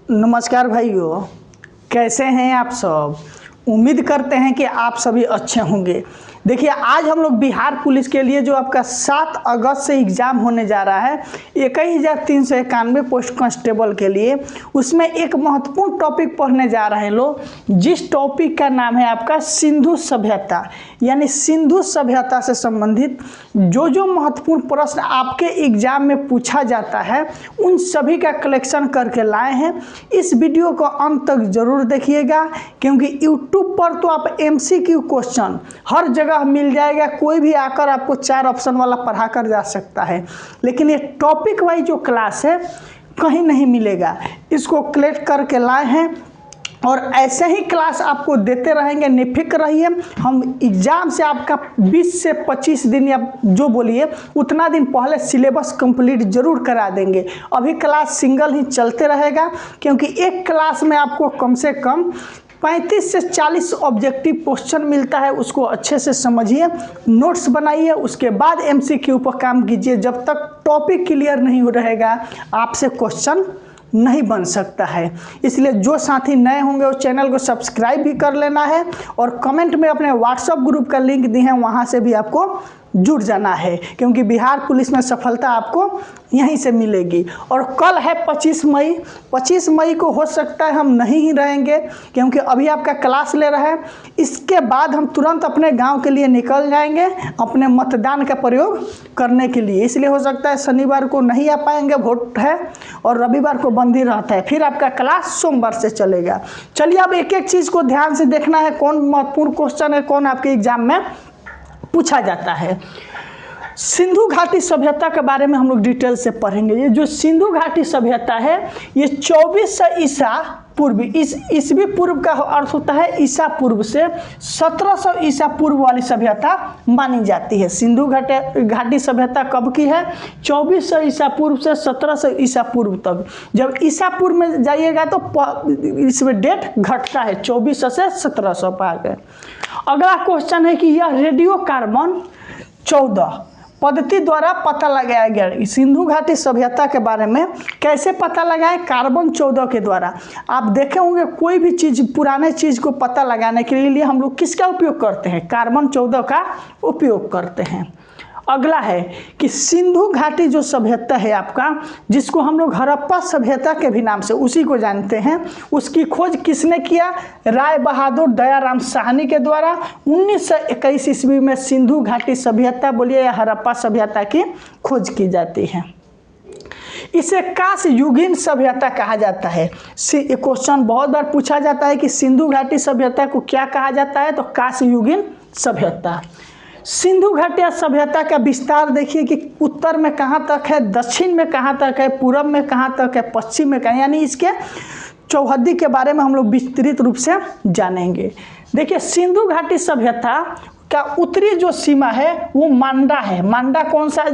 नमस्कार भाइयों, कैसे हैं आप सब। उम्मीद करते हैं कि आप सभी अच्छे होंगे। देखिए, आज हम लोग बिहार पुलिस के लिए जो आपका 7 अगस्त से एग्ज़ाम होने जा रहा है 21,391 पोस्ट कांस्टेबल के लिए, उसमें एक महत्वपूर्ण टॉपिक पढ़ने जा रहे हैं लोग, जिस टॉपिक का नाम है आपका सिंधु सभ्यता। यानी सिंधु सभ्यता से संबंधित जो महत्वपूर्ण प्रश्न आपके एग्जाम में पूछा जाता है उन सभी का कलेक्शन करके लाए हैं। इस वीडियो को अंत तक जरूर देखिएगा, क्योंकि यूट्यूब पर तो आप MCQ क्वेश्चन हर जगह मिल जाएगा, कोई भी आकर आपको 4 ऑप्शन वाला पढ़ा कर जा सकता है, लेकिन ये टॉपिक वाइज जो क्लास है कहीं नहीं मिलेगा। इसको कलेक्ट करके लाए हैं और ऐसे ही क्लास आपको देते रहेंगे, निफिक्र रहिए। हम एग्ज़ाम से आपका 20 से 25 दिन या जो बोलिए उतना दिन पहले सिलेबस कंप्लीट जरूर करा देंगे। अभी क्लास सिंगल ही चलते रहेगा, क्योंकि एक क्लास में आपको कम से कम 35 से 40 ऑब्जेक्टिव क्वेश्चन मिलता है। उसको अच्छे से समझिए, नोट्स बनाइए, उसके बाद MCQ पर काम कीजिए। जब तक टॉपिक क्लियर नहीं हो रहेगा आपसे क्वेश्चन नहीं बन सकता है। इसलिए जो साथी नए होंगे उस चैनल को सब्सक्राइब भी कर लेना है और कमेंट में अपने व्हाट्सएप ग्रुप का लिंक दी है, वहाँ से भी आपको जुड़ जाना है, क्योंकि बिहार पुलिस में सफलता आपको यहीं से मिलेगी। और कल है 25 मई। 25 मई को हो सकता है हम नहीं ही रहेंगे, क्योंकि अभी आपका क्लास ले रहे हैं। इसके बाद हम तुरंत अपने गांव के लिए निकल जाएंगे अपने मतदान का प्रयोग करने के लिए। इसलिए हो सकता है शनिवार को नहीं आ पाएंगे, वोट है, और रविवार को बंद ही रहता है। फिर आपका क्लास सोमवार से चलेगा। चलिए, अब एक एक चीज़ को ध्यान से देखना है, कौन महत्वपूर्ण क्वेश्चन है, कौन आपके एग्जाम में पूछा जाता है। सिंधु घाटी सभ्यता के बारे में हम लोग डिटेल से पढ़ेंगे। ये जो सिंधु घाटी सभ्यता है ये 2400 ईसा पूर्व, इस ईसवी पूर्व का अर्थ होता है ईसा पूर्व से 1700 ईसा पूर्व वाली सभ्यता मानी जाती है। सिंधु घाटी सभ्यता कब की है? 2400 ईसा पूर्व से 1700 ईसा पूर्व तक। जब ईसा पूर्व में जाइएगा तो इसमें डेट घटता है, 2400 से 1700 पा गए। अगला क्वेश्चन है कि यह रेडियो कार्बन 14 पद्धति द्वारा पता लगाया गया। सिंधु घाटी सभ्यता के बारे में कैसे पता लगाएं? कार्बन 14 के द्वारा। आप देखे होंगे कोई भी चीज़, पुराने चीज़ को पता लगाने के लिए हम लोग किसका उपयोग करते हैं? कार्बन 14 का उपयोग करते हैं। अगला है कि सिंधु घाटी जो सभ्यता है आपका, जिसको हम लोग हड़प्पा सभ्यता के भी नाम से उसी को जानते हैं, उसकी खोज किसने किया? राय बहादुर दयाराम साहनी के द्वारा 1921 ईस्वी में सिंधु घाटी सभ्यता बोलिए या हड़प्पा सभ्यता की खोज की जाती है। इसे कांस्य युगीन सभ्यता कहा जाता है। क्वेश्चन बहुत बार पूछा जाता है कि सिंधु घाटी सभ्यता को क्या कहा जाता है, तो कांस्य युगीन सभ्यता। सिंधु घाटी सभ्यता का विस्तार देखिए कि उत्तर में कहाँ तक है, दक्षिण में कहाँ तक है, पूर्व में कहाँ तक है, पश्चिम में कहाँ, यानी इसके चौहद्दी के बारे में हम लोग विस्तृत रूप से जानेंगे। देखिए, सिंधु घाटी सभ्यता का उत्तरी जो सीमा है वो मांडा है। मांडा कौन सा,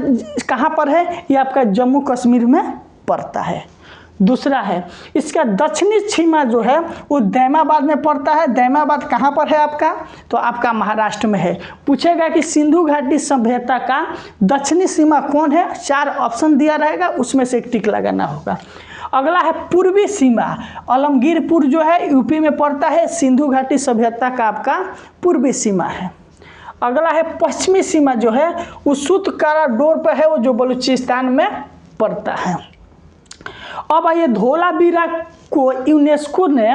कहाँ पर है? ये आपका जम्मू कश्मीर में पड़ता है। दूसरा है इसका दक्षिणी सीमा जो है वो दैमाबाद में पड़ता है। दैमाबाद कहाँ पर है आपका? तो आपका महाराष्ट्र में है। पूछेगा कि सिंधु घाटी सभ्यता का दक्षिणी सीमा कौन है? 4 ऑप्शन दिया रहेगा, उसमें से एक टिक लगाना होगा। अगला है पूर्वी सीमा। आलमगीरपुर जो है यूपी में पड़ता है, सिंधु घाटी सभ्यता का आपका पूर्वी सीमा है। अगला है पश्चिमी सीमा जो है वो सूतकारा डोर पर है, वो जो बलूचिस्तान में पड़ता है। अब आइए, धोलावीरा को यूनेस्को ने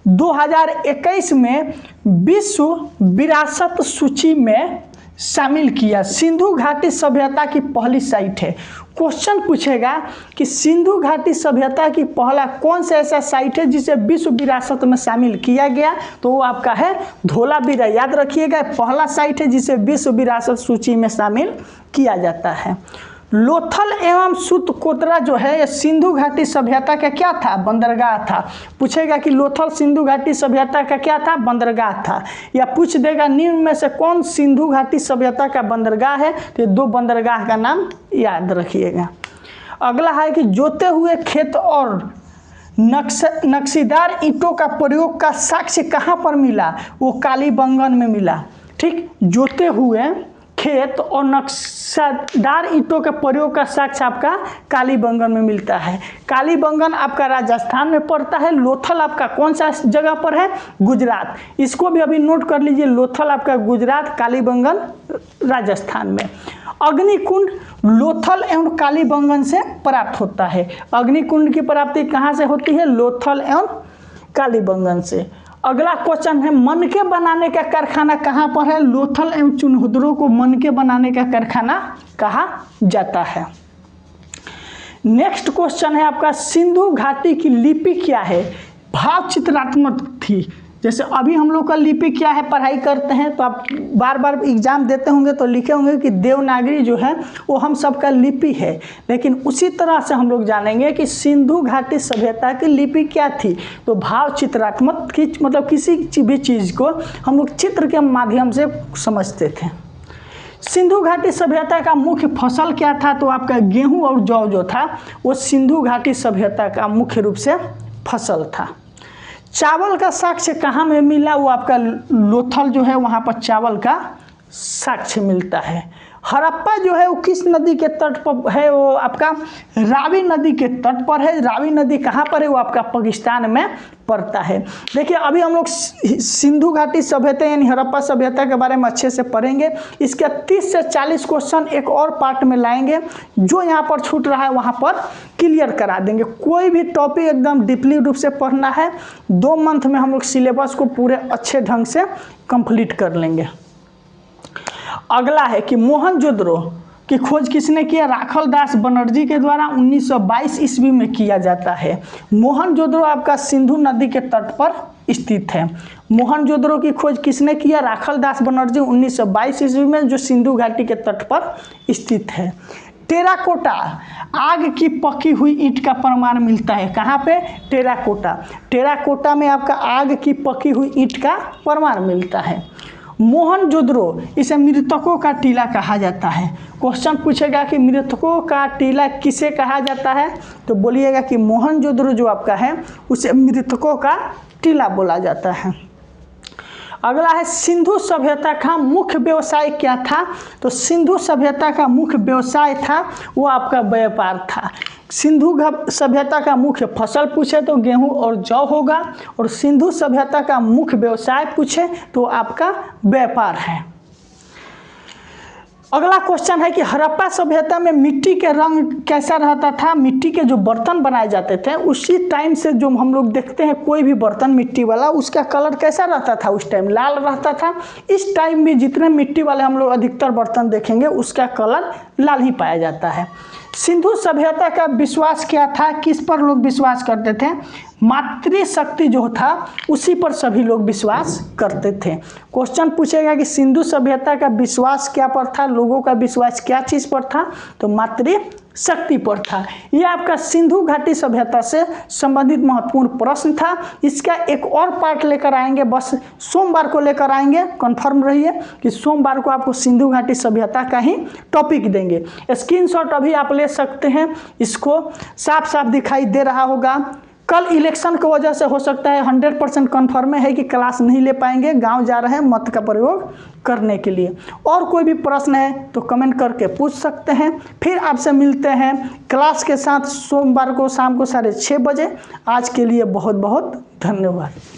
2021 में विश्व विरासत सूची में शामिल किया। सिंधु घाटी सभ्यता की पहली साइट है। क्वेश्चन पूछेगा कि सिंधु घाटी सभ्यता की पहला कौन सा ऐसा साइट है जिसे विश्व विरासत में शामिल किया गया, तो वो आपका है धोलावीरा। याद रखिएगा, पहला साइट है जिसे विश्व विरासत सूची में शामिल किया जाता है। लोथल एवं सूतकोतरा जो है ये सिंधु घाटी सभ्यता का क्या था? बंदरगाह था। पूछेगा कि लोथल सिंधु घाटी सभ्यता का क्या था? बंदरगाह था। या पूछ देगा निम्न में से कौन सिंधु घाटी सभ्यता का बंदरगाह है, तो ये 2 बंदरगाह का नाम याद रखिएगा। अगला है कि जोते हुए खेत और नक्शीदार ईंटों का प्रयोग का साक्ष्य कहाँ पर मिला? वो कालीबंगन में मिला। ठीक, जोते हुए खेत और नक्शादार ईंटों के प्रयोग का साक्ष्य आपका कालीबंगन में मिलता है। कालीबंगन आपका राजस्थान में पड़ता है। लोथल आपका कौन सा जगह पर है? गुजरात। इसको भी अभी नोट कर लीजिए, लोथल आपका गुजरात, कालीबंगन राजस्थान में। अग्निकुंड लोथल एवं कालीबंगन से प्राप्त होता है। अग्निकुंड की प्राप्ति कहाँ से होती है? लोथल एवं कालीबंगन से। अगला क्वेश्चन है, मनके बनाने का कारखाना कहाँ पर है? लोथल एवं चुनहुदरों को मनके बनाने का कारखाना कहा जाता है। नेक्स्ट क्वेश्चन है आपका, सिंधु घाटी की लिपि क्या है? भाव चित्रात्मक थी। जैसे अभी हम लोग का लिपि क्या है पढ़ाई करते हैं, तो आप बार बार एग्जाम देते होंगे तो लिखे होंगे कि देवनागरी जो है वो हम सबका लिपि है। लेकिन उसी तरह से हम लोग जानेंगे कि सिंधु घाटी सभ्यता की लिपि क्या थी। तो भाव चित्रात्मक की मतलब किसी भी चीज़ को हम लोग चित्र के माध्यम से समझते थे। सिंधु घाटी सभ्यता का मुख्य फसल क्या था? तो आपका गेहूँ और जौ जो था वो सिंधु घाटी सभ्यता का मुख्य रूप से फसल था। चावल का साक्ष्य कहाँ में मिला? वो आपका लोथल जो है वहाँ पर चावल का साक्ष्य मिलता है। हड़प्पा जो है वो किस नदी के तट पर है? वो आपका रावी नदी के तट पर है। रावी नदी कहाँ पर है? वो आपका पाकिस्तान में पड़ता है। देखिए अभी हम लोग सिंधु घाटी सभ्यता यानी हड़प्पा सभ्यता के बारे में अच्छे से पढ़ेंगे। इसके 30 से 40 क्वेश्चन एक और पार्ट में लाएंगे। जो यहाँ पर छूट रहा है वहाँ पर क्लियर करा देंगे। कोई भी टॉपिक एकदम डीपली रूप से पढ़ना है, 2 मंथ में हम लोग सिलेबस को पूरे अच्छे ढंग से कंप्लीट कर लेंगे। अगला है कि मोहनजोदड़ो की खोज किसने किया? राखल दास बनर्जी के द्वारा 1922 ईस्वी में किया जाता है। मोहनजोदड़ो आपका सिंधु नदी के तट पर स्थित है। मोहनजोदड़ो की खोज किसने किया? राखल दास बनर्जी 1922 ईस्वी में, जो सिंधु घाटी के तट पर स्थित है। टेराकोटा आग की पकी हुई ईंट का प्रमाण मिलता है। कहाँ पे? टेराकोटा। टेराकोटा में आपका आग की पकी हुई ईंट का प्रमाण मिलता है। मोहनजोदड़ो इसे मृतकों का टीला कहा जाता है। क्वेश्चन पूछेगा कि मृतकों का टीला किसे कहा जाता है? तो बोलिएगा कि मोहनजोदड़ो जो आपका है उसे मृतकों का टीला बोला जाता है। अगला है, सिंधु सभ्यता का मुख्य व्यवसाय क्या था? तो सिंधु सभ्यता का मुख्य व्यवसाय था वो आपका व्यापार था। सिंधु सभ्यता का मुख्य फसल पूछे तो गेहूं और जौ होगा, और सिंधु सभ्यता का मुख्य व्यवसाय पूछे तो आपका व्यापार है। अगला क्वेश्चन है कि हड़प्पा सभ्यता में मिट्टी के रंग कैसा रहता था? मिट्टी के जो बर्तन बनाए जाते थे उसी टाइम से जो हम लोग देखते हैं कोई भी बर्तन मिट्टी वाला, उसका कलर कैसा रहता था? उस टाइम लाल रहता था। इस टाइम भी जितने मिट्टी वाले हम लोग अधिकतर बर्तन देखेंगे उसका कलर लाल ही पाया जाता है। सिंधु सभ्यता का विश्वास क्या था? किस पर लोग विश्वास करते थे? मातृशक्ति जो था उसी पर सभी लोग विश्वास करते थे। क्वेश्चन पूछेगा कि सिंधु सभ्यता का विश्वास क्या पर था? लोगों का विश्वास क्या चीज़ पर था? तो मातृशक्ति पर था। यह आपका सिंधु घाटी सभ्यता से संबंधित महत्वपूर्ण प्रश्न था। इसका एक और पार्ट लेकर आएंगे, बस सोमवार को लेकर आएंगे। कंफर्म रहिए कि सोमवार को आपको सिंधु घाटी सभ्यता का ही टॉपिक देंगे। स्क्रीनशॉट अभी आप ले सकते हैं, इसको साफ साफ दिखाई दे रहा होगा। कल इलेक्शन की वजह से हो सकता है 100% कन्फर्म है कि क्लास नहीं ले पाएंगे, गांव जा रहे हैं मत का प्रयोग करने के लिए। और कोई भी प्रश्न है तो कमेंट करके पूछ सकते हैं। फिर आपसे मिलते हैं क्लास के साथ सोमवार को शाम को 6:30 बजे। आज के लिए बहुत बहुत धन्यवाद।